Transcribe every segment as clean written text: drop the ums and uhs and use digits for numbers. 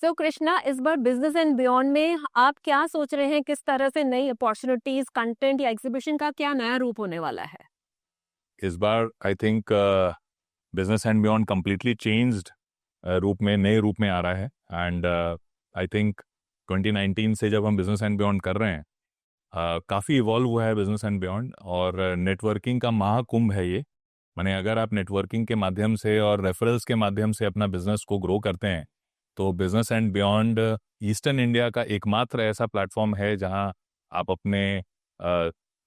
सो कृष्णा, इस बार business and beyond में आप क्या सोच रहे हैं, किस तरह से नई अपॉर्चुनिटीज, कंटेंट या एग्जीबिशन का क्या नया रूप होने वाला है? इस बार I think business and beyond completely changed रूप में, नए रूप में आ रहा है। एंड आई थिंक 2019 से जब हम बिजनेस एंड बियॉन्ड कर रहे हैं, काफ़ी इवॉल्व हुआ है बिजनेस एंड बियॉन्ड। और नेटवर्किंग का महाकुंभ है ये। माने अगर आप नेटवर्किंग के माध्यम से और रेफरल्स के माध्यम से अपना बिजनेस को ग्रो करते हैं, तो business and beyond eastern India का एकमात्र ऐसा प्लेटफॉर्म है जहां आप अपने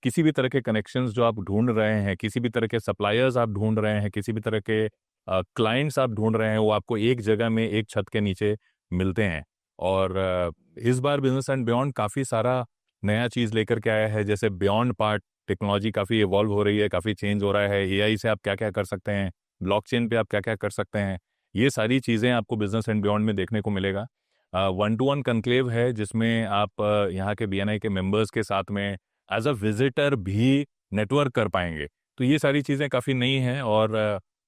किसी भी तरह के कनेक्शंस जो आप ढूंढ रहे हैं, किसी भी तरह के सप्लायर्स आप ढूंढ रहे हैं, किसी भी तरह के क्लाइंट्स आप ढूंढ रहे हैं, वो आपको एक जगह में एक छत के नीचे मिलते हैं। और इस बार बिजनेस एंड बियॉन्ड काफ़ी सारा नया चीज़ लेकर के आया है। जैसे बियॉन्ड पार्ट, टेक्नोलॉजी काफ़ी इवॉल्व हो रही है, काफ़ी चेंज हो रहा है। एआई से आप क्या क्या कर सकते हैं, ब्लॉकचेन पे आप क्या क्या कर सकते हैं, ये सारी चीज़ें आपको बिजनेस एंड बियॉन्ड में देखने को मिलेगा। 1-to-1 कन्क्लेव है जिसमें आप यहाँ के बीएनआई के मेंबर्स के साथ में एज अ विजिटर भी नेटवर्क कर पाएंगे। तो ये सारी चीज़ें काफ़ी नई हैं और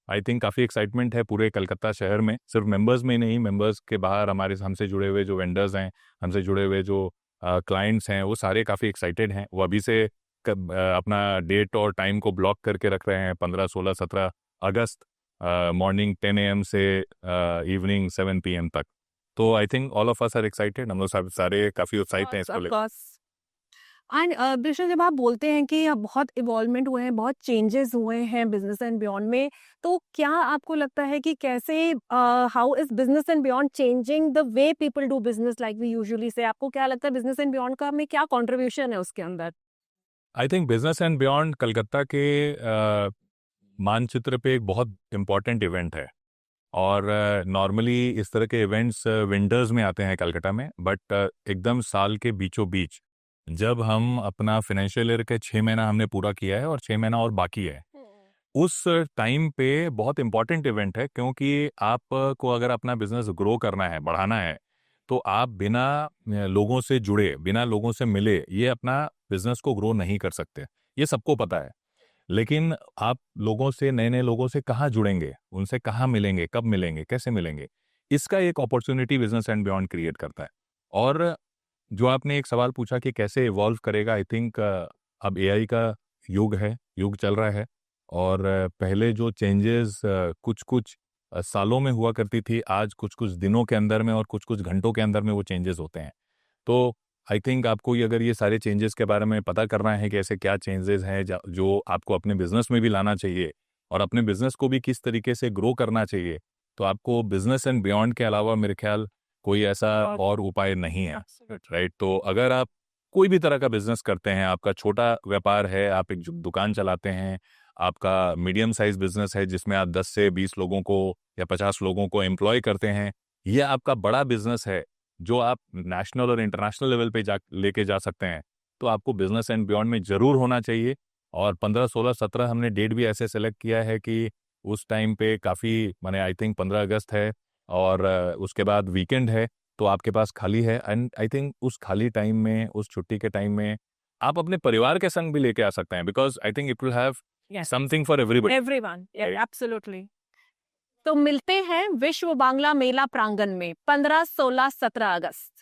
आई थिंक काफ़ी एक्साइटमेंट है पूरे कलकत्ता शहर में। सिर्फ मेंबर्स में ही नहीं, मेंबर्स के बाहर हमारे हमसे जुड़े हुए जो वेंडर्स हैं, हमसे जुड़े हुए जो क्लाइंट्स हैं, वो सारे काफ़ी एक्साइटेड हैं। वो अभी से अपना डेट और टाइम को ब्लॉक करके रख रहे हैं, 15, 16, 17 अगस्त मॉर्निंग 10 AM से इवनिंग 7 PM तक। तो I think all of us are excited. हम लोग सारे काफ़ी उत्साहित हैं इसको लेकर। एंड कृष्णा, जब आप बोलते हैं कि अब बहुत इवॉल्वमेंट हुए हैं, बहुत चेंजेस हुए हैं बिजनेस एंड बियॉन्ड में, तो क्या आपको लगता है कि कैसे, how is business and beyond changing the way people do business like we usually say? आपको क्या लगता है बिजनेस एंड बियॉन्ड का में क्या कंट्रीब्यूशन है उसके अंदर? आई think business and beyond Calcutta के मानचित्र पे एक बहुत इम्पॉर्टेंट इवेंट है। और नॉर्मली इस तरह के इवेंट्स विंटर्स में आते हैं कलकत्ता में, बट एकदम साल के बीचों बीच, जब हम अपना फाइनेंशियल ईयर के 6 महीना हमने पूरा किया है और 6 महीना और बाकी है, उस टाइम पे बहुत इंपॉर्टेंट इवेंट है। क्योंकि आपको अगर अपना बिजनेस ग्रो करना है, बढ़ाना है, तो आप बिना लोगों से जुड़े, बिना लोगों से मिले, ये अपना बिजनेस को ग्रो नहीं कर सकते। ये सबको पता है। लेकिन आप लोगों से, नए नए लोगों से कहाँ जुड़ेंगे, उनसे कहाँ मिलेंगे, कब मिलेंगे, कैसे मिलेंगे, इसका एक opportunity business and beyond create करता है। और जो आपने एक सवाल पूछा कि कैसे इवॉल्व करेगा, आई थिंक अब एआई का युग है, युग चल रहा है। और पहले जो चेंजेस कुछ कुछ सालों में हुआ करती थी, आज कुछ कुछ दिनों के अंदर में और कुछ कुछ घंटों के अंदर में वो चेंजेस होते हैं। तो आई थिंक आपको अगर ये सारे चेंजेस के बारे में पता करना है कि ऐसे क्या चेंजेस हैं जो आपको अपने बिजनेस में भी लाना चाहिए और अपने बिजनेस को भी किस तरीके से ग्रो करना चाहिए, तो आपको बिजनेस एंड बियॉन्ड के अलावा मेरे ख्याल कोई ऐसा और उपाय नहीं है। राइट। तो अगर आप कोई भी तरह का बिजनेस करते हैं, आपका छोटा व्यापार है, आप एक दुकान चलाते हैं, आपका मीडियम साइज बिजनेस है जिसमें आप 10 से 20 लोगों को या 50 लोगों को एम्प्लॉय करते हैं, यह आपका बड़ा बिजनेस है जो आप नेशनल और इंटरनेशनल लेवल पे लेके जा सकते हैं, तो आपको बिजनेस एंड बियॉन्ड में ज़रूर होना चाहिए। और 15, 16, 17 हमने डेट भी ऐसे सेलेक्ट किया है कि उस टाइम पे काफ़ी, माने आई थिंक 15 अगस्त है और उसके बाद वीकेंड है, तो आपके पास खाली है। एंड आई थिंक उस खाली टाइम में, उस छुट्टी के टाइम में आप अपने परिवार के संग भी लेके आ सकते हैं, because I think it will have something for everybody. Everyone, absolutely. तो मिलते हैं विश्व बांग्ला मेला प्रांगण में 15, 16, 17 अगस्त।